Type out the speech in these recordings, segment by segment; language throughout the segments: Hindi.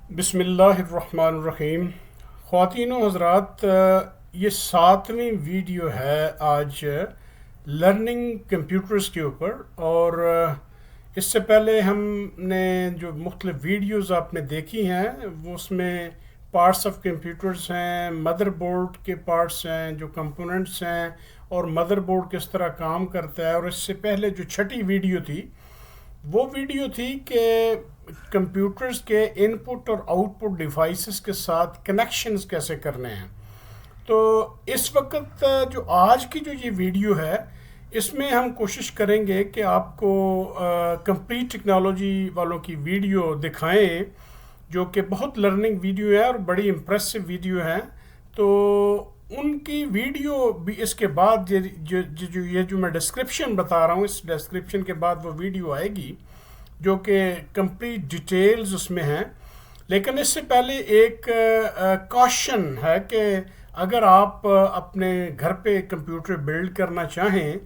बिस्मिल्लाहिर्रहमानिर्रहीम। ख़वातीन व हज़रात, ये 7वीं वीडियो है आज लर्निंग कंप्यूटर्स के ऊपर। और इससे पहले हमने जो मुख्तलिफ़ वीडियोज़ आपने देखी हैं वो उसमें पार्ट्स ऑफ कंप्यूटर्स हैं, मदरबोर्ड के पार्ट्स हैं, जो कंपोनेंट्स हैं और मदरबोर्ड किस तरह काम करता है। और इससे पहले जो छठी वीडियो थी वो वीडियो थी कि कंप्यूटर्स के इनपुट और आउटपुट डिवाइसेस के साथ कनेक्शंस कैसे करने हैं। तो इस वक्त जो आज की जो ये वीडियो है इसमें हम कोशिश करेंगे कि आपको कंप्लीट टेक्नोलॉजी वालों की वीडियो दिखाएं, जो कि बहुत लर्निंग वीडियो है और बड़ी इम्प्रेसिव वीडियो है। तो उनकी वीडियो भी इसके बाद ये जो मैं डिस्क्रिप्शन बता रहा हूँ, इस डिस्क्रिप्शन के बाद वो वीडियो आएगी जो कि कंप्लीट डिटेल्स उसमें हैं। लेकिन इससे पहले एक कॉशन है कि अगर आप अपने घर पे कंप्यूटर बिल्ड करना चाहें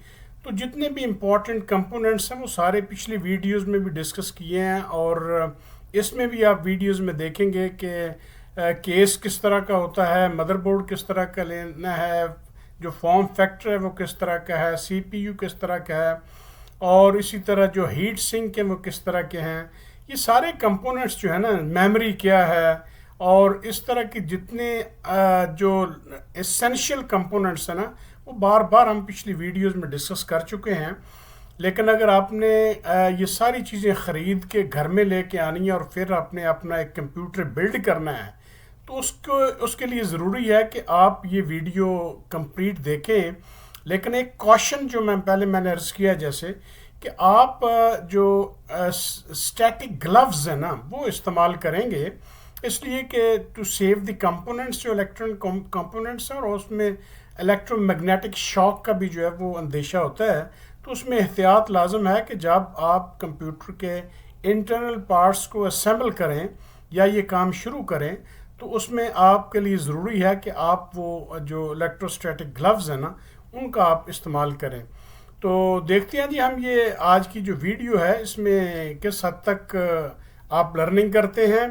तो जितने भी इम्पोर्टेंट कंपोनेंट्स हैं वो सारे पिछली वीडियोस में भी डिस्कस किए हैं। और इसमें भी आप वीडियोस में देखेंगे कि केस किस तरह का होता है, मदरबोर्ड किस तरह का लेना है, जो फॉर्म फैक्टर है वो किस तरह का है, सीपीयू किस तरह का है, और इसी तरह जो हीट सिंक है वो किस तरह के हैं। ये सारे कंपोनेंट्स जो है ना, मेमोरी क्या है, और इस तरह के जितने जो एसेंशियल कंपोनेंट्स हैं ना वो बार बार हम पिछली वीडियोस में डिस्कस कर चुके हैं। लेकिन अगर आपने ये सारी चीज़ें ख़रीद के घर में लेके आनी है और फिर आपने अपना एक कंप्यूटर बिल्ड करना है तो उसके लिए ज़रूरी है कि आप ये वीडियो कंप्लीट देखें। लेकिन एक कॉशन जो मैंने अर्ज़ किया जैसे कि आप जो स्टैटिक ग्लव्स हैं ना वो इस्तेमाल करेंगे, इसलिए कि टू सेव द कंपोनेंट्स, जो इलेक्ट्रॉनिक कंपोनेंट्स हैं और उसमें इलेक्ट्रोमैग्नेटिक शॉक का भी जो है वो अंदेशा होता है। तो उसमें एहतियात लाजम है कि जब आप कंप्यूटर के इंटरनल पार्ट्स को असेंबल करें या ये काम शुरू करें तो उसमें आपके लिए ज़रूरी है कि आप वो जो इलेक्ट्रोस्टैटिक ग्लव्स हैं ना उनका आप इस्तेमाल करें। तो देखते हैं जी हम ये आज की जो वीडियो है इसमें किस हद तक आप लर्निंग करते हैं।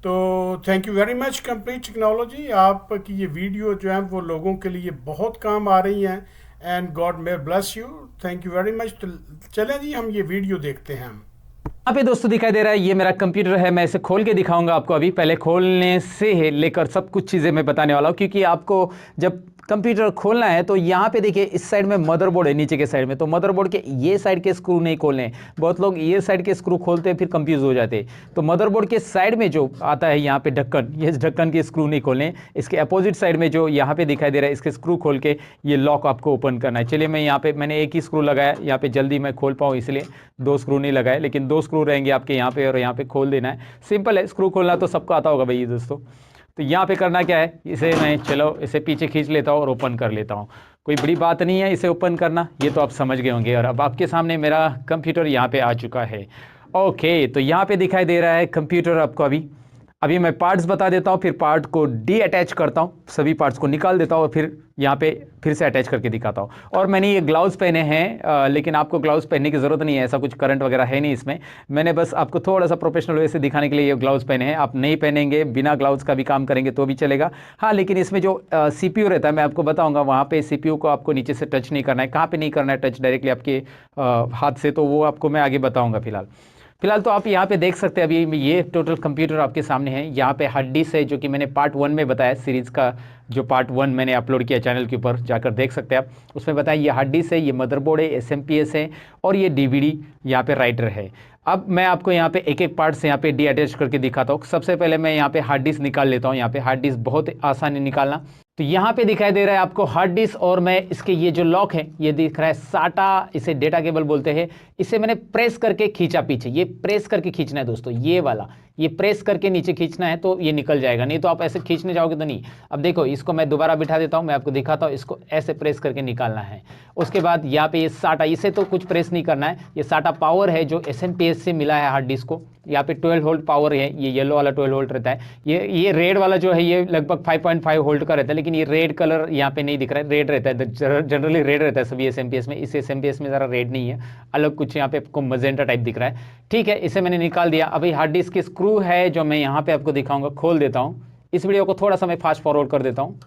तो thank you very much complete technology. आपकी ये वीडियो जो है वो लोगों के लिए बहुत काम आ रही हैं and God may bless you. Thank you very much. तो चलें जी हम ये वीडियो देखते हैं। यहाँ पे दोस्तों दिखाई दे रहा है, ये मेरा कंप्यूटर है। मैं इसे खोल के दिखाऊंगा आपको। अभी पहले खोलने से लेकर सब कुछ चीज़ें मैं बताने वाला हूँ, क्योंकि आपको जब कंप्यूटर खोलना है तो यहाँ पे देखिए इस साइड में मदरबोर्ड है, नीचे के साइड में। तो मदरबोर्ड के ये साइड के स्क्रू नहीं खोलने हैं। बहुत लोग ये साइड के स्क्रू खोलते हैं फिर कंफ्यूज हो जाते हैं। तो मदरबोर्ड के साइड में जो आता है यहाँ पे ढक्कन, ये ढक्कन के स्क्रू नहीं खोलने। इसके अपोजिट साइड में जो यहाँ पे दिखाई दे रहा है इसके स्क्रू खोल के ये लॉक आपको ओपन करना है। चलिए मैं यहाँ पे मैंने एक ही स्क्रू लगाया, यहाँ पे जल्दी मैं खोल पाऊँ इसलिए 2 स्क्रू नहीं लगाए, लेकिन 2 स्क्रू रहेंगे आपके यहाँ पे और यहाँ पे खोल देना है। सिंपल है, स्क्रू खोलना तो सबको आता होगा भाई दोस्तों। तो यहाँ पे करना क्या है, इसे मैं चलो इसे पीछे खींच लेता हूँ और ओपन कर लेता हूँ। कोई बड़ी बात नहीं है इसे ओपन करना, ये तो आप समझ गए होंगे। और अब आपके सामने मेरा कंप्यूटर यहाँ पे आ चुका है। ओके, तो यहाँ पे दिखाई दे रहा है कंप्यूटर आपको। अभी मैं पार्ट्स बता देता हूँ, फिर पार्ट को डी अटैच करता हूँ, सभी पार्ट्स को निकाल देता हूँ और फिर यहाँ पे फिर से अटैच करके दिखाता हूँ। और मैंने ये ग्लव्स पहने हैं, लेकिन आपको ग्लव्स पहनने की ज़रूरत नहीं है, ऐसा कुछ करंट वगैरह है नहीं इसमें। मैंने बस आपको थोड़ा सा प्रोफेशनल वे से दिखाने के लिए ये ग्लव्स पहने हैं। आप नहीं पहनेंगे, बिना ग्लव्स का भी काम करेंगे तो भी चलेगा। हाँ, लेकिन इसमें जो CPU रहता है मैं आपको बताऊँगा, वहाँ पर CPU को आपको नीचे से टच नहीं करना है। कहाँ पर नहीं करना है टच, डायरेक्टली आपके हाथ से, तो वो आपको मैं आगे बताऊँगा। फिलहाल तो आप यहाँ पे देख सकते हैं अभी ये टोटल कंप्यूटर आपके सामने है। यहाँ पे हार्ड डिस्क है, जो कि मैंने पार्ट 1 में बताया, सीरीज़ का जो पार्ट 1 मैंने अपलोड किया चैनल के ऊपर, जाकर देख सकते हैं आप। उसमें बताया ये हार्ड डिस्क है, ये मदरबोर्ड है, SMPS है और ये DVD यहाँ पे राइटर है। अब मैं आपको यहाँ पे एक एक पार्ट से यहाँ पे डी अटैच करके दिखाता हूँ। सबसे पहले मैं यहाँ पे हार्ड डिस्क निकाल लेता हूँ। यहाँ पे हार्ड डिस्क बहुत आसान है निकालना। तो यहाँ पे दिखाई दे रहा है आपको हार्ड डिस्क, और मैं इसके ये जो लॉक है ये दिख रहा है SATA, इसे डेटा केबल बोलते हैं। इसे मैंने प्रेस करके खींचा पीछे, ये प्रेस करके खींचना है दोस्तों, ये वाला, ये प्रेस करके नीचे खींचना है तो ये निकल जाएगा, नहीं तो आप ऐसे खींचने जाओगे तो नहीं। अब देखो इसको मैं दोबारा बिठा देता हूँ, मैं आपको दिखाता हूँ। इसको ऐसे प्रेस करके निकालना है। उसके बाद यहाँ पे ये SATA, इसे तो कुछ प्रेस नहीं करना है। ये SATA पावर है जो SMPS से मिला है हार्ड डिस्क को। यहाँ पे 12 वोल्ट पावर है, ये येलो वाला 12 वोल्ट रहता है। ये रेड वाला जो है ये लगभग 5.5 वोल्ट का रहता है, लेकिन ये रेड कलर यहाँ पे नहीं दिख रहा है, रेड रहता है, जनरली रेड रहता है सभी एसएमपीएस में, इस एसएमपीएस में ज़रा रेड नहीं है, अलग कुछ यहाँ पे आपको मजेंटा टाइप दिख रहा है। ठीक है, इसे मैंने निकाल दिया। अभी हार्ड डिस्क की स्क्रू है जो मैं यहाँ पे आपको दिखाऊंगा, खोल देता हूँ। इस वीडियो को थोड़ा सा मैं फास्ट फॉरवर्ड कर देता हूँ।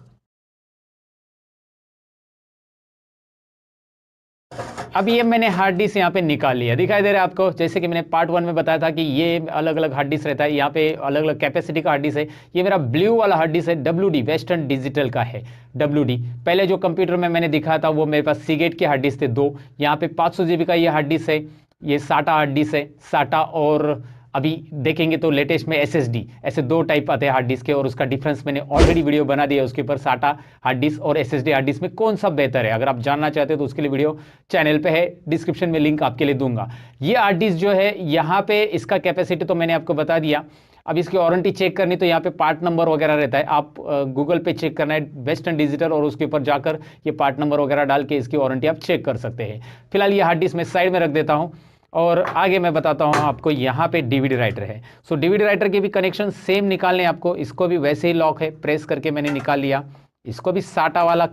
अब ये मैंने हार्ड डिस्क यहाँ पे निकाल लिया, दिखाई दे रहा है आपको। जैसे कि मैंने पार्ट 1 में बताया था कि ये अलग अलग हार्ड डिस्क रहता है, यहाँ पे अलग अलग कैपेसिटी का हार्ड डिस्क है। ये मेरा ब्लू वाला हार्ड डिस्क है, WD वेस्टर्न डिजिटल का है, WD। पहले जो कंप्यूटर में मैंने दिखाया था वो मेरे पास सीगेट के हार्ड डिस्क थे 2। यहाँ पे 500 GB का ये हार्ड डिस्क है, ये साटा हार्ड डिस्क है, साटा। और अभी देखेंगे तो लेटेस्ट में SSD, ऐसे 2 टाइप आते हैं हार्ड डिस्क के, और उसका डिफरेंस मैंने ऑलरेडी वीडियो बना दिया है उसके ऊपर, साटा हार्ड डिस्क और SSD हार्ड डिस्क में कौन सा बेहतर है। अगर आप जानना चाहते हो तो उसके लिए वीडियो चैनल पे है, डिस्क्रिप्शन में लिंक आपके लिए दूंगा। ये हार्ड डिस्क जो है यहाँ पे इसका कैपेसिटी तो मैंने आपको बता दिया। अब इसकी वारंटी चेक करनी तो यहाँ पे पार्ट नंबर वगैरह रहता है, आप गूगल पे चेक करना है वेस्टर्न डिजिटल, और उसके ऊपर जाकर ये पार्ट नंबर वगैरह डाल के इसकी वारंटी आप चेक कर सकते हैं। फिलहाल ये हार्ड डिस्क मैं साइड में रख देता हूँ और आगे मैं बताता हूँ आपको। यहाँ पे DVD राइटर है, सो DVD राइटर के भी कनेक्शन सेम निकालने आपको। इसको भी वैसे ही लॉक है, प्रेस करके मैंने निकाल लिया। इसको भी साटा वाला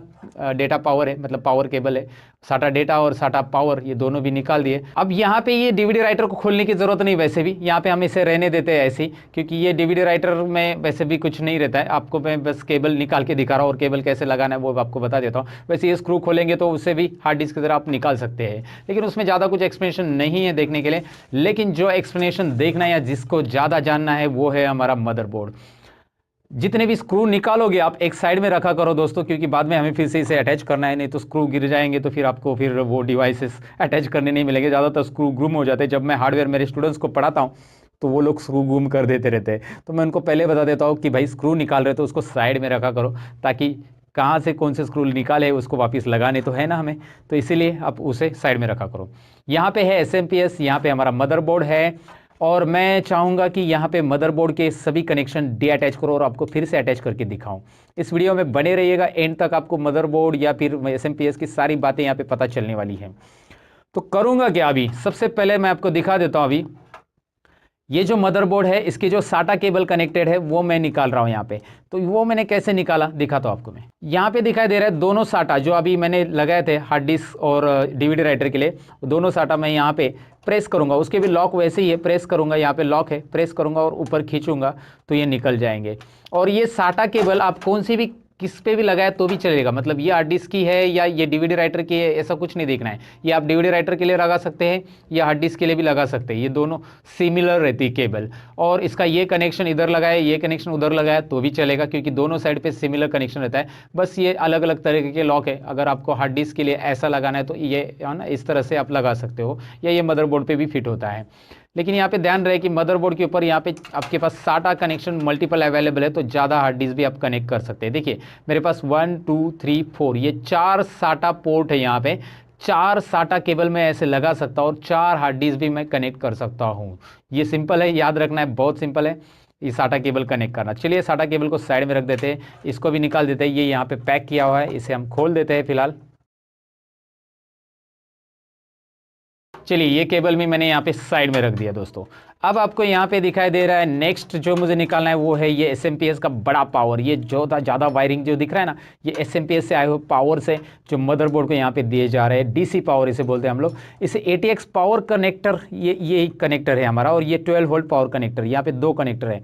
डेटा पावर है, मतलब पावर केबल है, साटा डेटा और साटा पावर, ये दोनों भी निकाल दिए। अब यहाँ पे ये DVD राइटर को खोलने की ज़रूरत नहीं, वैसे भी यहाँ पे हम इसे रहने देते हैं ऐसे ही, क्योंकि ये DVD राइटर में वैसे भी कुछ नहीं रहता है। आपको मैं बस केबल निकाल के दिखा रहा हूँ और केबल कैसे लगाना है वो आपको बता देता हूँ। वैसे ये स्क्रू खोलेंगे तो उससे भी हार्ड डिस्क की तरह आप निकाल सकते हैं, लेकिन उसमें ज़्यादा कुछ एक्सप्लेनेशन नहीं है देखने के लिए। लेकिन जो एक्सप्लेनेशन देखना है या जिसको ज़्यादा जानना है वो है हमारा मदरबोर्ड। जितने भी स्क्रू निकालोगे आप एक साइड में रखा करो दोस्तों, क्योंकि बाद में हमें फिर से इसे अटैच करना है, नहीं तो स्क्रू गिर जाएंगे तो फिर आपको फिर वो डिवाइसेस अटैच करने नहीं मिलेंगे। ज़्यादातर स्क्रू गुम हो जाते हैं। जब मैं हार्डवेयर मेरे स्टूडेंट्स को पढ़ाता हूँ तो वो लोग स्क्रू गुम कर देते रहते हैं, तो मैं उनको पहले बता देता हूँ कि भाई स्क्रू निकाल रहे तो उसको साइड में रखा करो, ताकि कहाँ से कौन से स्क्रू निकाले उसको वापस लगाने तो है ना हमें, तो इसीलिए आप उसे साइड में रखा करो। यहाँ पे है SMPS, यहाँ पे हमारा मदरबोर्ड है, और मैं चाहूँगा कि यहाँ पे मदरबोर्ड के सभी कनेक्शन अटैच करो और आपको फिर से अटैच करके दिखाऊं। इस वीडियो में बने रहिएगा एंड तक, आपको मदरबोर्ड या फिर SMPS की सारी बातें यहाँ पे पता चलने वाली हैं। तो करूँगा क्या, अभी सबसे पहले मैं आपको दिखा देता हूँ। अभी ये जो मदरबोर्ड है इसकी जो साटा केबल कनेक्टेड है वो मैं निकाल रहा हूँ यहाँ पे। तो वो मैंने कैसे निकाला दिखाता हूँ आपको मैं। यहाँ पे दिखाई दे रहा है दोनों साटा जो अभी मैंने लगाए थे हार्ड डिस्क और DVD राइटर के लिए, दोनों साटा मैं यहाँ पे प्रेस करूँगा। उसके भी लॉक वैसे ही है, प्रेस करूँगा, यहाँ पे लॉक है, प्रेस करूँगा और ऊपर खींचूंगा तो ये निकल जाएंगे। और ये साटा केबल आप कौन सी भी किस पे भी लगाया तो भी चलेगा, मतलब ये हार्ड डिस्क की है या ये DVD राइटर की है, ऐसा कुछ नहीं देखना है। ये आप DVD राइटर के लिए लगा सकते हैं या हार्ड डिस्क के लिए भी लगा सकते हैं, ये दोनों सिमिलर रहती है केबल। और इसका ये कनेक्शन इधर लगाया, ये कनेक्शन उधर लगाया तो भी चलेगा, क्योंकि दोनों साइड पे सिमिलर कनेक्शन रहता है। बस ये अलग अलग तरीके के लॉक है। अगर आपको हार्ड डिस्क के लिए ऐसा लगाना है तो ये है ना, इस तरह से आप लगा सकते हो, या ये मदरबोर्ड पे भी फिट होता है। लेकिन यहाँ पे ध्यान रहे कि मदरबोर्ड के ऊपर यहाँ पे आपके पास साटा कनेक्शन मल्टीपल अवेलेबल है, तो ज़्यादा हार्ड डिस्क भी आप कनेक्ट कर सकते हैं। देखिए मेरे पास 1 2 3 4 ये 4 साटा पोर्ट है। यहाँ पे 4 साटा केबल में ऐसे लगा सकता हूँ और 4 हार्ड डिस्क भी मैं कनेक्ट कर सकता हूँ। ये सिंपल है, याद रखना है, बहुत सिंपल है ये साटा केबल कनेक्ट करना। चलिए साटा केबल को साइड में रख देते हैं, इसको भी निकाल देते हैं। ये यहाँ पे पैक किया हुआ है, इसे हम खोल देते हैं फिलहाल। चलिए ये केबल भी मैंने यहाँ पे साइड में रख दिया दोस्तों। अब आपको यहाँ पे दिखाई दे रहा है नेक्स्ट जो मुझे निकालना है वो है ये SMPS का बड़ा पावर। ये जो था ज़्यादा वायरिंग जो दिख रहा है ना, ये SMPS से आए हुए पावर से जो मदरबोर्ड को यहाँ पे दिए जा रहे हैं, DC पावर इसे बोलते हैं हम लोग। इसे ATX पावर कनेक्टर, ये कनेक्टर है हमारा, और ये 12 वोल्ट पावर कनेक्टर, यहाँ पे 2 कनेक्टर है।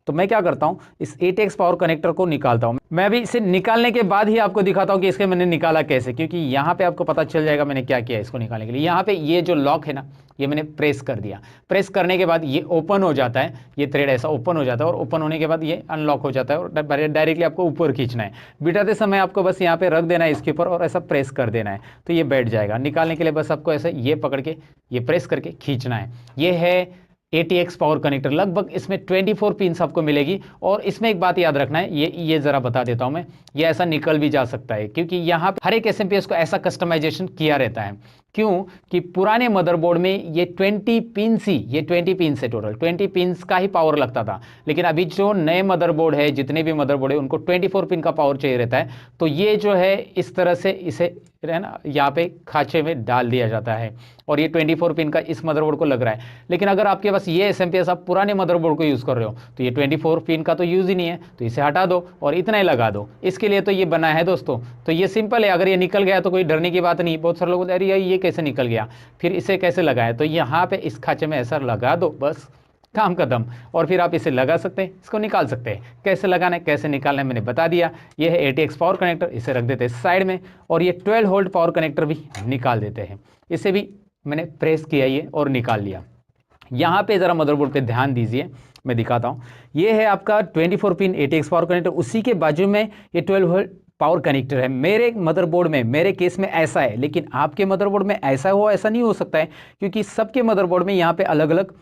तो मैं क्या करता हूँ, इस ATX पावर कनेक्टर को निकालता हूँ। मैं अभी इसे निकालने के बाद ही आपको दिखाता हूँ कि इसके मैंने निकाला कैसे, क्योंकि यहाँ पे आपको पता चल जाएगा मैंने क्या किया इसको निकालने के लिए। यहाँ पे ये जो लॉक है ना, ये मैंने प्रेस कर दिया। प्रेस करने के बाद ये ओपन हो जाता है, ये थ्रेड ऐसा ओपन हो जाता है, और ओपन होने के बाद ये अनलॉक हो जाता है, और डायरेक्टली आपको ऊपर खींचना है। बिठाते समय आपको बस यहाँ पे रख देना है इसके ऊपर और ऐसा प्रेस कर देना है, तो ये बैठ जाएगा। निकालने के लिए बस आपको ऐसे ये पकड़ के ये प्रेस करके खींचना है। ये है ATX पावर कनेक्टर। लगभग इसमें 24 पिन्स आपको मिलेगी। और इसमें एक बात याद रखना है, ये ज़रा बता देता हूँ मैं, ये ऐसा निकल भी जा सकता है, क्योंकि यहाँ हर एक SMPS को ऐसा कस्टमाइजेशन किया रहता है क्यों कि पुराने मदरबोर्ड में ये 20 पिन्स ही, ये 20 पिन्स है, टोटल 20 पिन्स का ही पावर लगता था। लेकिन अभी जो नए मदरबोर्ड है, जितने भी मदरबोर्ड है, उनको 24 पिन का पावर चाहिए रहता है। तो ये जो है इस तरह से इसे है ना यहाँ पे खांचे में डाल दिया जाता है और ये 24 पिन का इस मदरबोर्ड को लग रहा है। लेकिन अगर आपके पास ये SMPS आप पुराने मदरबोर्ड को यूज़ कर रहे हो तो ये 24 पिन का तो यूज़ ही नहीं है, तो इसे हटा दो और इतना ही लगा दो। इसके लिए तो ये बना है दोस्तों। तो ये सिंपल है, अगर ये निकल गया तो कोई डरने की बात नहीं। बहुत सारे लोग बोलते अरे ये कैसे निकल गया, फिर इसे कैसे लगाया, तो यहाँ पे इस खांचे में ऐसा लगा दो, बस काम खत्म। और फिर आप इसे लगा सकते हैं, इसको निकाल सकते हैं। कैसे लगाना है कैसे निकालना है मैंने बता दिया। ये है ATX पावर कनेक्टर, इसे रख देते हैं साइड में। और ये 12 वोल्ट पावर कनेक्टर भी निकाल देते हैं, इसे भी मैंने प्रेस किया ये और निकाल लिया। यहाँ पे ज़रा मदरबोर्ड पे ध्यान दीजिए, मैं दिखाता हूँ। ये है आपका 24 पिन ATX पावर कनेक्टर, उसी के बाजू में ये 12 वोल्ट पावर कनेक्टर है। मेरे मदरबोर्ड में, मेरे केस में ऐसा है, लेकिन आपके मदरबोर्ड में ऐसा हो ऐसा नहीं हो सकता है, क्योंकि सबके मदरबोर्ड में यहाँ पे अलग अलग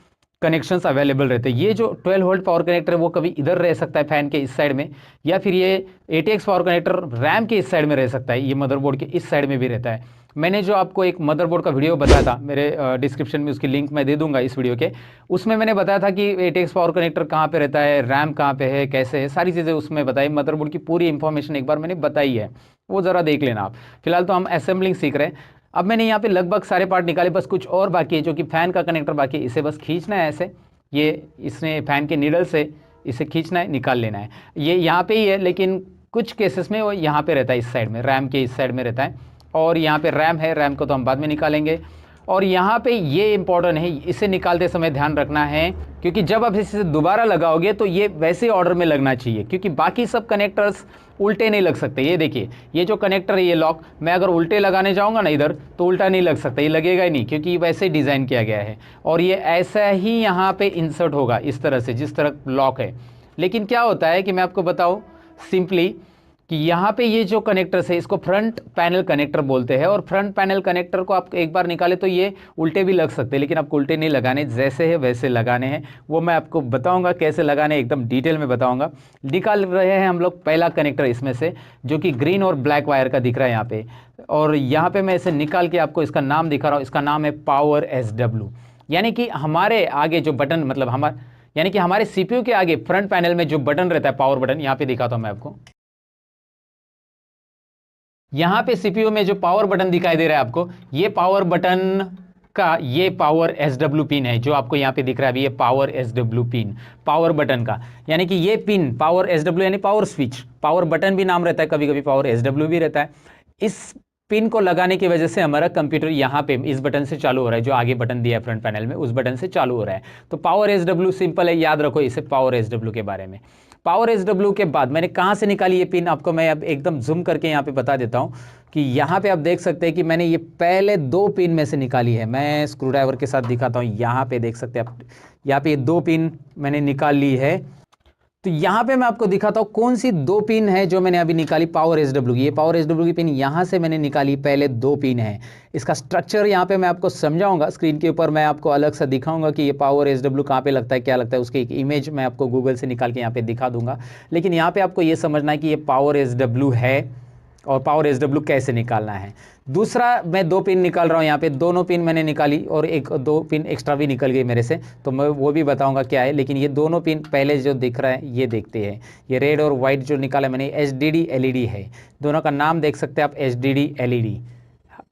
कनेक्शंस अवेलेबल रहते हैं। ये जो 12 वोल्ट पावर कनेक्टर है वो कभी इधर रह सकता है फैन के इस साइड में, या फिर ये ATX पावर कनेक्टर रैम के इस साइड में रह सकता है, ये मदरबोर्ड के इस साइड में भी रहता है। मैंने जो आपको एक मदरबोर्ड का वीडियो बताया था, मेरे डिस्क्रिप्शन में उसकी लिंक मैं दे दूंगा इस वीडियो के, उसमें मैंने बताया था कि ATX पावर कनेक्टर कहाँ पे रहता है, रैम कहाँ पे है, कैसे है, सारी चीज़ें उसमें बताई। मदरबोर्ड की पूरी इंफॉर्मेशन एक बार मैंने बताई है, वो ज़रा देख लेना आप। फिलहाल तो हम असेंबलिंग सीख रहे हैं। अब मैंने यहाँ पे लगभग सारे पार्ट निकाले, बस कुछ और बाकी है, जो कि फ़ैन का कनेक्टर बाकी है। इसे बस खींचना है ऐसे, ये इसने फैन के नीडल से इसे खींचना है, निकाल लेना है। ये यहाँ पे ही है, लेकिन कुछ केसेस में वो यहाँ पे रहता है, इस साइड में, रैम के इस साइड में रहता है। और यहाँ पे रैम है, रैम को तो हम बाद में निकालेंगे। और यहाँ पे ये इंपॉर्टेंट है, इसे निकालते समय ध्यान रखना है, क्योंकि जब आप इसे दोबारा लगाओगे तो ये वैसे ऑर्डर में लगना चाहिए, क्योंकि बाकी सब कनेक्टर्स उल्टे नहीं लग सकते। ये देखिए, ये जो कनेक्टर है, ये लॉक, मैं अगर उल्टे लगाने जाऊँगा ना इधर, तो उल्टा नहीं लग सकता, ये लगेगा ही नहीं, क्योंकि वैसे डिज़ाइन किया गया है। और ये ऐसा ही यहाँ पे इंसर्ट होगा इस तरह से, जिस तरह लॉक है। लेकिन क्या होता है कि मैं आपको बताऊँ सिंपली, कि यहाँ पे ये जो कनेक्टर्स है, इसको फ्रंट पैनल कनेक्टर बोलते हैं। और फ्रंट पैनल कनेक्टर को आप एक बार निकाले तो ये उल्टे भी लग सकते हैं, लेकिन आपको उल्टे नहीं लगाने, जैसे है वैसे लगाने हैं। वो मैं आपको बताऊंगा कैसे लगाने, एकदम डिटेल में बताऊंगा। निकाल रहे हैं हम लोग पहला कनेक्टर इसमें से, जो कि ग्रीन और ब्लैक वायर का दिख रहा है यहाँ पे। और यहाँ पे मैं इसे निकाल के आपको इसका नाम दिखा रहा हूँ। इसका नाम है पावर SW, यानी कि हमारे आगे जो बटन, मतलब यानी कि हमारे CPU के आगे फ्रंट पैनल में जो बटन रहता है, पावर बटन, यहाँ पे दिखाता हूँ मैं आपको। यहाँ पे CPU में जो पावर बटन दिखाई दे रहा है आपको, ये पावर बटन का ये पावर SW पिन है, जो आपको यहाँ पे दिख रहा है अभी, ये power SW pin, power button का। यानी कि ये पिन पावर SW यानी पावर स्विच, पावर बटन भी नाम रहता है, कभी कभी पावर SW भी रहता है। इस पिन को लगाने की वजह से हमारा कंप्यूटर यहाँ पे इस बटन से चालू हो रहा है, जो आगे बटन दिया है फ्रंट पैनल में, उस बटन से चालू हो रहा है। तो पावर SW सिंपल है, याद रखो इसे, पावर SW के बारे में। पावर SW के बाद मैंने कहाँ से निकाली ये पिन, आपको मैं अब एकदम जूम करके यहाँ पे बता देता हूँ। कि यहाँ पे आप देख सकते हैं कि मैंने ये पहले 2 पिन में से निकाली है। मैं स्क्रू ड्राइवर के साथ दिखाता हूँ, यहाँ पे देख सकते हैं आप, यहाँ पे ये 2 पिन मैंने निकाल ली है। तो यहाँ पे मैं आपको दिखाता हूँ कौन सी 2 पिन है जो मैंने अभी निकाली पावर SW की। ये पावर SW की पिन यहाँ से मैंने निकाली, पहले 2 पिन है। इसका स्ट्रक्चर यहाँ पे मैं आपको समझाऊंगा, स्क्रीन के ऊपर मैं आपको अलग से दिखाऊंगा कि ये पावर SW कहाँ पे लगता है, क्या लगता है, उसकी एक इमेज मैं आपको गूगल से निकाल के यहाँ पे दिखा दूंगा। लेकिन यहाँ पे आपको ये समझना है कि ये पावर SW है और पावर SW कैसे निकालना है। दूसरा, मैं 2 पिन निकाल रहा हूँ यहाँ पे, दोनों पिन मैंने निकाली और 1-2 पिन एक्स्ट्रा भी निकल गई मेरे से, तो मैं वो भी बताऊंगा क्या है। लेकिन ये दोनों पिन पहले जो दिख रहा है ये देखते हैं, ये रेड और वाइट जो निकाला मैंने, HDD LED है। दोनों का नाम देख सकते हैं आप, HDD LED,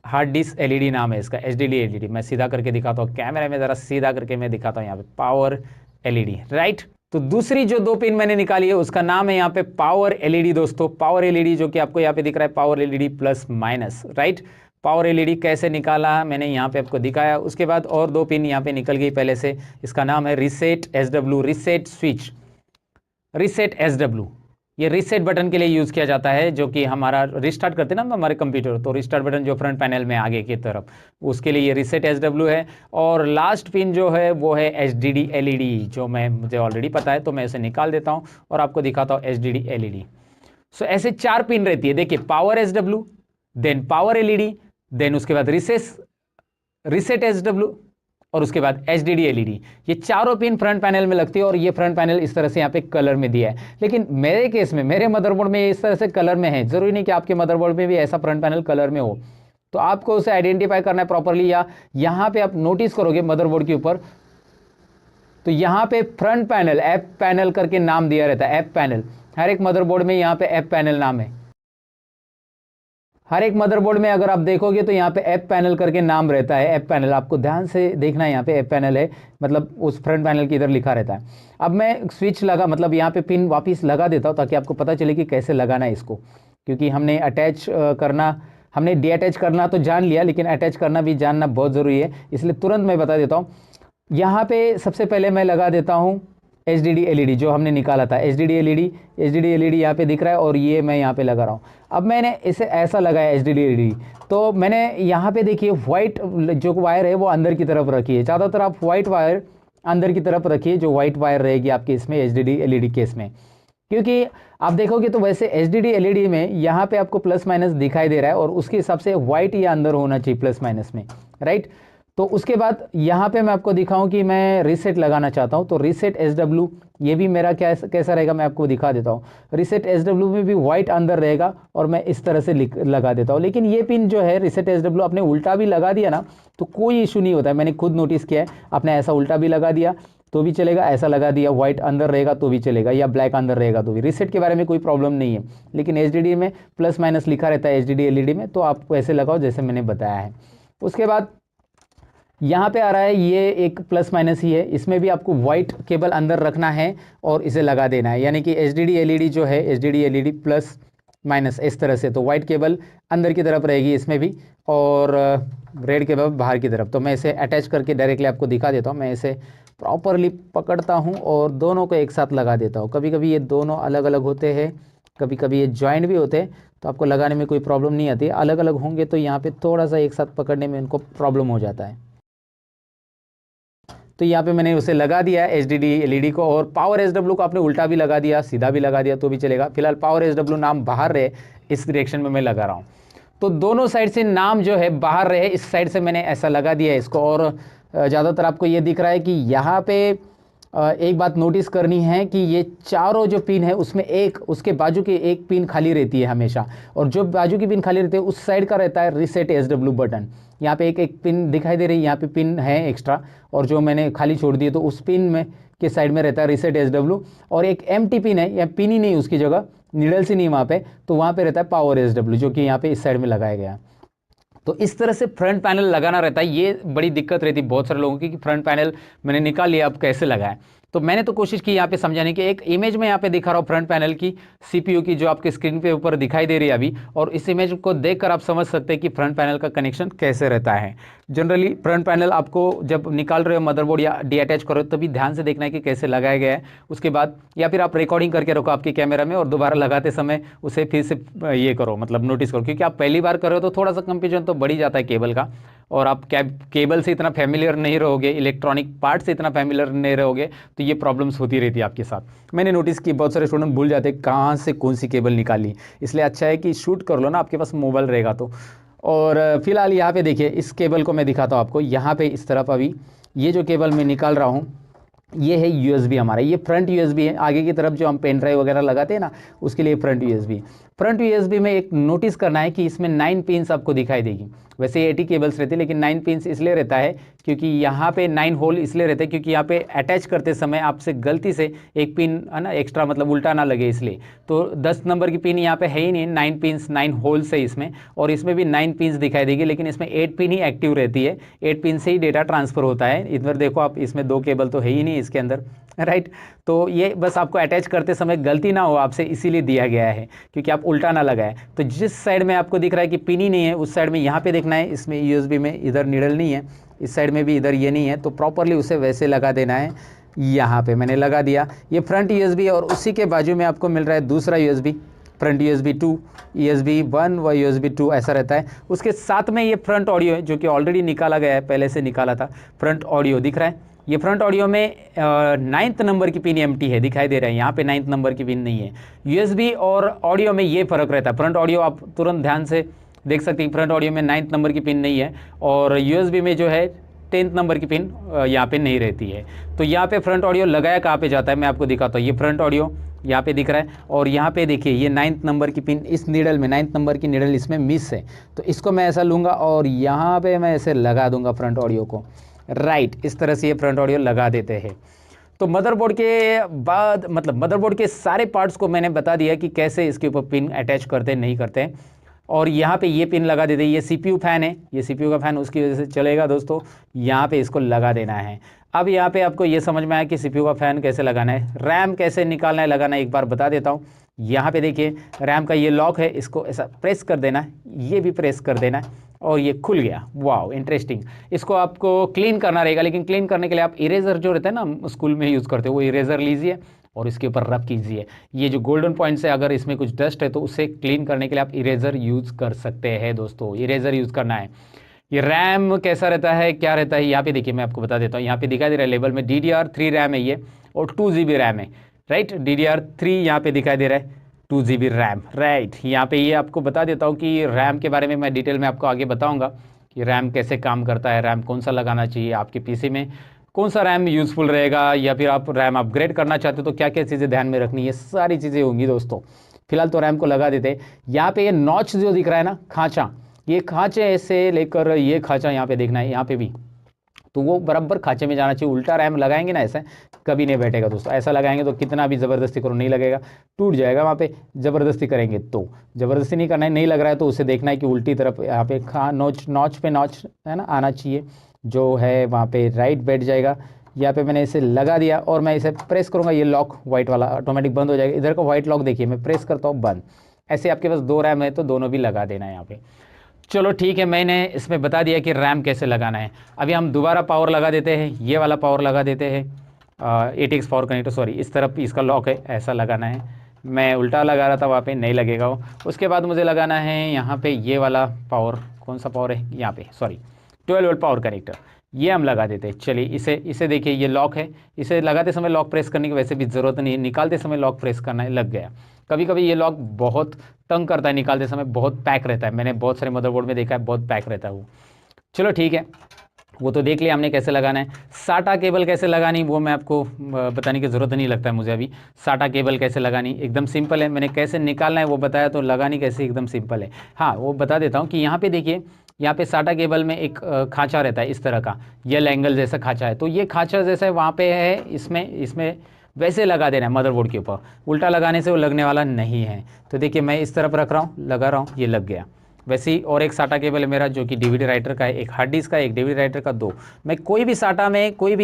hard disk LED नाम है इसका, HDD LED। मैं सीधा करके दिखाता हूँ कैमरे में, ज़रा सीधा करके मैं दिखाता हूँ यहाँ पे, पावर LED, राइट। तो दूसरी जो 2 पिन मैंने निकाली है उसका नाम है यहाँ पे पावर LED दोस्तों, पावर LED, जो कि आपको यहाँ पे दिख रहा है power LED plus minus, right. Power LED कैसे निकाला मैंने यहाँ पे आपको दिखाया। उसके बाद और 2 पिन यहाँ पे निकल गई पहले से, इसका नाम है reset SW, reset switch, reset SW। ये रीसेट बटन के लिए यूज़ किया जाता है, जो कि हमारा रिस्टार्ट करते हैं ना हमारे कंप्यूटर, तो रिस्टार्ट बटन जो फ्रंट पैनल में आगे की तरफ, उसके लिए ये रीसेट SW है। और लास्ट पिन जो है वो है HDD LED, जो मुझे ऑलरेडी पता है, तो मैं इसे निकाल देता हूँ और आपको दिखाता हूँ HDD LED। सो ऐसे 4 पिन रहती है, देखिए, power SW, then power LED, then उसके बाद रीसेट SW और उसके बाद HDD LED। ये चारों पिन फ्रंट पैनल में लगती है और ये फ्रंट पैनल इस तरह से यहाँ पे कलर में दिया है। लेकिन मेरे केस में, मेरे मदरबोर्ड में इस तरह से कलर में है, जरूरी नहीं कि आपके मदरबोर्ड में भी ऐसा फ्रंट पैनल कलर में हो। तो आपको उसे आइडेंटिफाई करना है प्रॉपरली। या यहाँ पे आप नोटिस करोगे मदरबोर्ड के ऊपर, तो यहाँ पे फ्रंट पैनल ऐप पैनल करके नाम दिया रहता है, ऐप पैनल। हर एक मदरबोर्ड में यहाँ पे ऐप पैनल नाम है। हर एक मदरबोर्ड में अगर आप देखोगे तो यहाँ पे ऐप पैनल करके नाम रहता है। ऐप पैनल आपको ध्यान से देखना है, यहाँ पे ऐप पैनल है, मतलब उस फ्रंट पैनल के इधर लिखा रहता है। अब मैं स्विच लगा, मतलब यहाँ पे पिन वापस लगा देता हूँ ताकि आपको पता चले कि कैसे लगाना है इसको, क्योंकि हमने अटैच करना, हमने डीअटैच करना तो जान लिया, लेकिन अटैच करना भी जानना बहुत ज़रूरी है, इसलिए तुरंत मैं बता देता हूँ। यहाँ पे सबसे पहले मैं लगा देता हूँ HDD LED जो हमने निकाला था। HDD LED यहाँ पे दिख रहा है और ये मैं यहाँ पे लगा रहा हूँ। अब मैंने इसे ऐसा लगाया HDD LED, तो मैंने यहाँ पे देखिए वाइट जो वायर है वो अंदर की तरफ रखी है। ज़्यादातर आप वाइट वायर अंदर की तरफ रखिए, जो वाइट वायर रहेगी आपके इसमें HDD LED केस में, क्योंकि आप देखोगे तो वैसे HDD LED में यहाँ पे आपको प्लस माइनस दिखाई दे रहा है और उसके हिसाब से वाइट या अंदर होना चाहिए प्लस माइनस में, राइट। तो उसके बाद यहाँ पे मैं आपको दिखाऊं कि मैं रीसेट लगाना चाहता हूँ, तो रीसेट SW ये भी मेरा कैसा रहेगा मैं आपको दिखा देता हूँ। रीसेट SW में भी वाइट अंदर रहेगा और मैं इस तरह से लगा देता हूँ। लेकिन ये पिन जो है रीसेट SW आपने उल्टा भी लगा दिया ना तो कोई इशू नहीं होता है, मैंने खुद नोटिस किया है। आपने ऐसा उल्टा भी लगा दिया तो भी चलेगा, ऐसा लगा दिया वाइट अंदर रहेगा तो भी चलेगा, या ब्लैक अंदर रहेगा तो भी। रीसेट के बारे में कोई प्रॉब्लम नहीं है, लेकिन HDD में प्लस माइनस लिखा रहता है HDD LED में, तो आप ऐसे लगाओ जैसे मैंने बताया है। उसके बाद यहाँ पे आ रहा है ये एक प्लस माइनस ही है, इसमें भी आपको वाइट केबल अंदर रखना है और इसे लगा देना है, यानी कि HDD LED जो है HDD LED प्लस माइनस इस तरह से, तो वाइट केबल अंदर की तरफ रहेगी इसमें भी और रेड केबल बाहर की तरफ। तो मैं इसे अटैच करके डायरेक्टली आपको दिखा देता हूँ। मैं इसे प्रॉपरली पकड़ता हूँ और दोनों को एक साथ लगा देता हूँ। कभी कभी ये दोनों अलग अलग होते हैं, कभी कभी ये जॉइंट भी होते हैं, तो आपको लगाने में कोई प्रॉब्लम नहीं आती। अलग अलग होंगे तो यहाँ पे थोड़ा सा एक साथ पकड़ने में उनको प्रॉब्लम हो जाता है। तो यहाँ पे मैंने उसे लगा दिया है HDD LED को, और पावर SW को आपने उल्टा भी लगा दिया सीधा भी लगा दिया तो भी चलेगा। फिलहाल पावर SW नाम बाहर रहे इस डायरेक्शन में मैं लगा रहा हूँ, तो दोनों साइड से नाम जो है बाहर रहे, इस साइड से मैंने ऐसा लगा दिया है इसको। और ज़्यादातर आपको ये दिख रहा है कि यहाँ पे एक बात नोटिस करनी है कि ये चारों जो पिन है उसमें एक उसके बाजू की एक पिन खाली रहती है हमेशा, और जो बाजू की पिन खाली रहती है उस साइड का रहता है रीसेट SW बटन। यहाँ पे एक पिन दिखाई दे रही है, यहाँ पे पिन है एक्स्ट्रा, और जो मैंने खाली छोड़ दी है तो उस पिन में के साइड में रहता है रीसेट SW, और एक एम्प्टी पिन है या पिन ही नहीं उसकी जगह, नीडल्स ही नहीं वहाँ पे, तो वहाँ पे रहता है पावर SW जो कि यहाँ पे इस साइड में लगाया गया है। तो इस तरह से फ्रंट पैनल लगाना रहता है। ये बड़ी दिक्कत रहती है बहुत सारे लोगों की कि फ्रंट पैनल मैंने निकाल लिया अब कैसे लगाएं। तो मैंने तो कोशिश की यहाँ पे समझाने की। एक इमेज में यहाँ पे दिखा रहा हूँ फ्रंट पैनल की CPU की, जो आपके स्क्रीन पे ऊपर दिखाई दे रही है अभी, और इस इमेज को देखकर आप समझ सकते हैं कि फ्रंट पैनल का कनेक्शन कैसे रहता है। जनरली फ्रंट पैनल आपको जब निकाल रहे हो मदरबोर्ड या डीअटैच करो तभी ध्यान से देखना है कि कैसे लगाया गया है। उसके बाद या फिर आप रिकॉर्डिंग करके रखो आपके कैमरा में, और दोबारा लगाते समय उसे फिर से ये करो, मतलब नोटिस करो, क्योंकि आप पहली बार कर रहे हो तो थोड़ा सा कंफ्यूजन तो बढ़ ही जाता है केबल का, और आप केबल से इतना फैमिलियर नहीं रहोगे, इलेक्ट्रॉनिक पार्ट से इतना फैमिलियर नहीं रहोगे, तो ये प्रॉब्लम्स होती रहती है आपके साथ। मैंने नोटिस की बहुत सारे स्टूडेंट भूल जाते हैं कहाँ से कौन सी केबल निकाली, इसलिए अच्छा है कि शूट कर लो ना, आपके पास मोबाइल रहेगा तो। और फिलहाल यहाँ पे देखिए इस केबल को मैं दिखाता हूँ आपको। यहाँ पे इस तरफ अभी ये जो केबल मैं निकाल रहा हूँ ये है USB हमारा, ये फ्रंट USB है। आगे की तरफ जो हम पेन ड्राइव वगैरह लगाते हैं ना उसके लिए फ्रंट USB। फ्रंट USB में एक नोटिस करना है कि इसमें 9 पिन्स आपको दिखाई देगी। वैसे 80 केबल्स रहती है, लेकिन 9 पिन्स इसलिए रहता है क्योंकि यहाँ पे 9 होल इसलिए रहते हैं क्योंकि यहाँ पे अटैच करते समय आपसे गलती से एक पिन है ना एक्स्ट्रा, मतलब उल्टा ना लगे इसलिए। तो 10 नंबर की पिन यहाँ पे है ही नहीं, 9 पिन्स 9 होल्स है इसमें, और इसमें भी 9 पिन्स दिखाई देगी, लेकिन इसमें 8 पिन ही एक्टिव रहती है। 8 पिन से ही डेटा ट्रांसफर होता है। इधर देखो आप, इसमें 2 केबल तो है ही नहीं इसके अंदर, राइट। तो ये बस आपको अटैच करते समय गलती ना हो आपसे, इसीलिए दिया गया है क्योंकि आप उल्टा ना लगाए। तो जिस साइड में आपको दिख रहा है कि पिन ही नहीं है उस साइड में यहाँ पे देखना है, इसमें USB में इधर नीडल नहीं है, इस साइड में भी इधर ये नहीं है, तो प्रॉपरली उसे वैसे लगा देना है। यहाँ पे मैंने लगा दिया, ये फ्रंट USB, और उसी के बाजू में आपको मिल रहा है दूसरा USB, फ्रंट USB 2, USB 1 व USB 2 ऐसा रहता है। उसके साथ में ये फ्रंट ऑडियो है जो कि ऑलरेडी निकाला गया है, पहले से निकाला था। फ्रंट ऑडियो दिख रहा है, ये फ्रंट ऑडियो में 9th नंबर की पिन एम्प्टी है, दिखाई दे रहा है, यहाँ पे 9th नंबर की पिन नहीं है। USB और ऑडियो में ये फ़र्क रहता है। फ्रंट ऑडियो आप तुरंत ध्यान से देख सकते हैं, फ्रंट ऑडियो में 9th नंबर की पिन नहीं है, और USB में जो है 10th नंबर की पिन यहाँ पे नहीं रहती है। तो यहाँ पे फ्रंट ऑडियो लगाया कहाँ पे जाता है मैं आपको दिखाता हूँ। ये फ्रंट ऑडियो यहाँ पे दिख रहा है। और यहाँ पे देखिए ये 9th नंबर की पिन इस नीडल में 9th नंबर की नीडल इसमें मिस है, तो इसको मैं ऐसा लूँगा और यहाँ पे मैं ऐसे लगा दूंगा फ्रंट ऑडियो को। राइट, इस तरह से ये फ्रंट ऑडियो लगा देते हैं। तो मदरबोर्ड के बाद मतलब मदरबोर्ड के सारे पार्ट्स को मैंने बता दिया कि कैसे इसके ऊपर पिन अटैच करते हैं नहीं करते हैं। और यहाँ पे ये पिन लगा देते हैं। ये सीपीयू फैन है, ये सीपीयू का फैन उसकी वजह से चलेगा दोस्तों। यहाँ पे इसको लगा देना है। अब यहाँ पे आपको ये समझ में आया कि सीपीयू का फैन कैसे लगाना है, रैम कैसे निकालना है लगाना है, एक बार बता देता हूँ। यहाँ पे देखिए रैम का ये लॉक है, इसको ऐसा प्रेस कर देना है, ये भी प्रेस कर देना है और ये खुल गया। Wow interesting. इसको आपको क्लीन करना रहेगा, लेकिन क्लीन करने के लिए आप इरेजर जो रहता है ना स्कूल में यूज़ करते हो, वो इरेजर लीजिए और इसके ऊपर रब कीजिए। ये जो गोल्डन पॉइंट्स है, अगर इसमें कुछ डस्ट है तो उसे क्लीन करने के लिए आप इरेजर यूज़ कर सकते हैं दोस्तों, इरेजर यूज़ करना है। ये रैम कैसा रहता है क्या रहता है, यहाँ पे देखिए मैं आपको बता देता हूँ। यहाँ पे दिखाई दे रहा है लेबल में DDR3 रैम है ये, और 2 GB रैम है। राइट, DDR3 यहाँ पे दिखाई दे रहा है, 2 GB रैम। राइट, यहाँ पे ये आपको बता देता हूँ कि रैम के बारे में मैं डिटेल में आपको आगे बताऊँगा कि रैम कैसे काम करता है, रैम कौन सा लगाना चाहिए आपके PC में, कौन सा रैम यूज़फुल रहेगा, या फिर आप रैम अपग्रेड करना चाहते हो तो क्या क्या चीज़ें ध्यान में रखनी है, सारी चीज़ें होंगी दोस्तों। फिलहाल तो रैम को लगा देते हैं। यहाँ पे ये नॉच जो दिख रहा है ना, खांचा, ये खांचे ऐसे लेकर ये खांचा यहाँ पे देखना है, यहाँ पे भी तो वो बराबर खांचे में जाना चाहिए। उल्टा रैम लगाएंगे ना ऐसा कभी नहीं बैठेगा दोस्तों। ऐसा लगाएंगे तो कितना भी ज़बरदस्ती करो नहीं लगेगा, टूट जाएगा वहाँ पे। ज़बरदस्ती करेंगे तो ज़बरदस्ती नहीं करना है, नहीं लग रहा है तो उसे देखना है कि उल्टी तरफ यहाँ पे नॉच पे नॉच है ना आना चाहिए, जो है वहाँ पे राइट बैठ जाएगा। यहाँ पे मैंने इसे लगा दिया और मैं इसे प्रेस करूँगा, ये लॉक वाइट वाला ऑटोमेटिक बंद हो जाएगा। इधर का वाइट लॉक देखिए, मैं प्रेस करता हूँ बंद। ऐसे आपके पास 2 रैम है तो दोनों भी लगा देना है यहाँ पे। चलो ठीक है, मैंने इसमें बता दिया कि रैम कैसे लगाना है। अभी हम दोबारा पावर लगा देते हैं, ये वाला पावर लगा देते हैं, ATX पावर कनेक्टर, सॉरी इस तरफ इसका लॉक है, ऐसा लगाना है। मैं उल्टा लगा रहा था, वहाँ पे नहीं लगेगा वो। उसके बाद मुझे लगाना है यहाँ पे ये वाला पावर, कौन सा पावर है यहाँ पे, सॉरी 12 वोल्ट पावर कनेक्टर, ये हम लगा देते हैं। चलिए इसे देखिए, ये लॉक है, इसे लगाते समय लॉक प्रेस करने की वैसे भी ज़रूरत नहीं है, निकालते समय लॉक प्रेस करना है, लग गया। कभी कभी ये लॉक बहुत तंग करता है, निकालते समय बहुत पैक रहता है, मैंने बहुत सारे मदरबोर्ड में देखा है बहुत पैक रहता है वो। चलो ठीक है, वो तो देख लिया हमने कैसे लगाना है। साटा केबल कैसे लगानी वो मैं आपको बताने की ज़रूरत नहीं लगता है मुझे अभी। साटा केबल कैसे लगानी एकदम सिंपल है, मैंने कैसे निकालना है वो बताया, तो लगानी कैसे एकदम सिंपल है। हाँ वो बता देता हूँ कि यहाँ पे देखिए, यहाँ पे साटा केबल में एक खांचा रहता है इस तरह का, ये एंगल जैसा खांचा है, तो ये खांचा जैसा वहाँ पे है, इसमें वैसे लगा देना है मदरबोर्ड के ऊपर। उल्टा लगाने से वो लगने वाला नहीं है। तो देखिए मैं इस तरफ रख रहा हूँ, लगा रहा हूँ, ये लग गया। वैसे ही और एक साटा केबल है मेरा जो कि DVD राइटर का है, एक हार्ड डिस्क का, एक DVD राइटर का, 2। मैं कोई भी साटा में कोई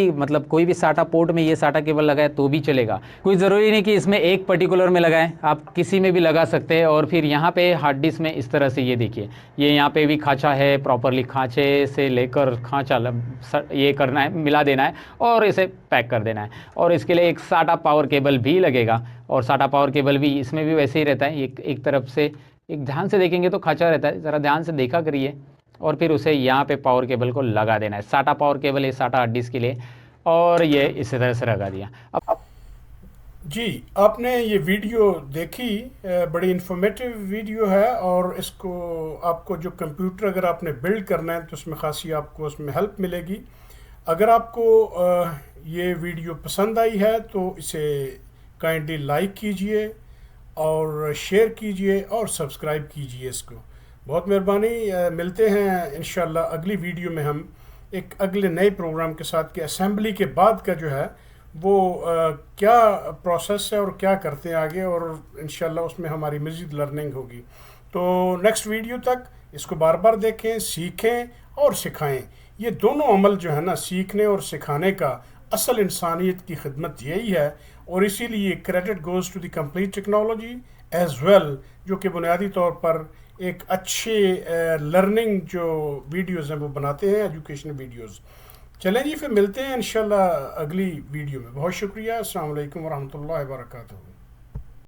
भी साटा पोर्ट में ये साटा केबल लगाए तो भी चलेगा, कोई ज़रूरी नहीं कि इसमें एक पर्टिकुलर में लगाएं, आप किसी में भी लगा सकते हैं। और फिर यहाँ पे हार्ड डिस्क में इस तरह से ये देखिए, ये यहाँ पे भी खांचा है, प्रॉपरली खांचे से लेकर खांचा ये करना है, मिला देना है और इसे पैक कर देना है। और इसके लिए एक साटा पावर केबल भी लगेगा, और साटा पावर केबल भी इसमें भी वैसे ही रहता है, एक तरफ से एक ध्यान से देखेंगे तो खांचा रहता है, ज़रा ध्यान से देखा करिए। और फिर उसे यहाँ पे पावर केबल को लगा देना है, साटा पावर केबल है साटा हार्ड डिस्क के लिए, और ये इसी तरह से लगा दिया। अब जी, आपने ये वीडियो देखी, बड़ी इन्फॉर्मेटिव वीडियो है। और इसको आपको जो कंप्यूटर अगर आपने बिल्ड करना है तो उसमें खासी आपको उसमें हेल्प मिलेगी। अगर आपको ये वीडियो पसंद आई है तो इसे काइंडली लाइक कीजिए और शेयर कीजिए और सब्सक्राइब कीजिए इसको, बहुत मेहरबानी। मिलते हैं इंशाल्लाह अगली वीडियो में, हम एक अगले नए प्रोग्राम के साथ कि असेंबली के बाद का जो है वो क्या प्रोसेस है और क्या करते हैं आगे, और इंशाल्लाह उसमें हमारी मज़ीद लर्निंग होगी। तो नेक्स्ट वीडियो तक इसको बार बार देखें, सीखें और सिखाएं। ये दोनों अमल जो है ना, सीखने और सिखाने का, असल इंसानियत की खिदमत यही है। और इसीलिए credit goes to the complete technology as well, जो कि बुनियादी तौर पर एक अच्छे लर्निंग जो वीडियोज़ हैं वो बनाते हैं, एजुकेशनल वीडियोज़। चलें जी, फिर मिलते हैं इंशाल्लाह अगली वीडियो में। बहुत शुक्रिया। अस्सलाम वालेकुम वरहमतुल्लाहि वबरकातुहू।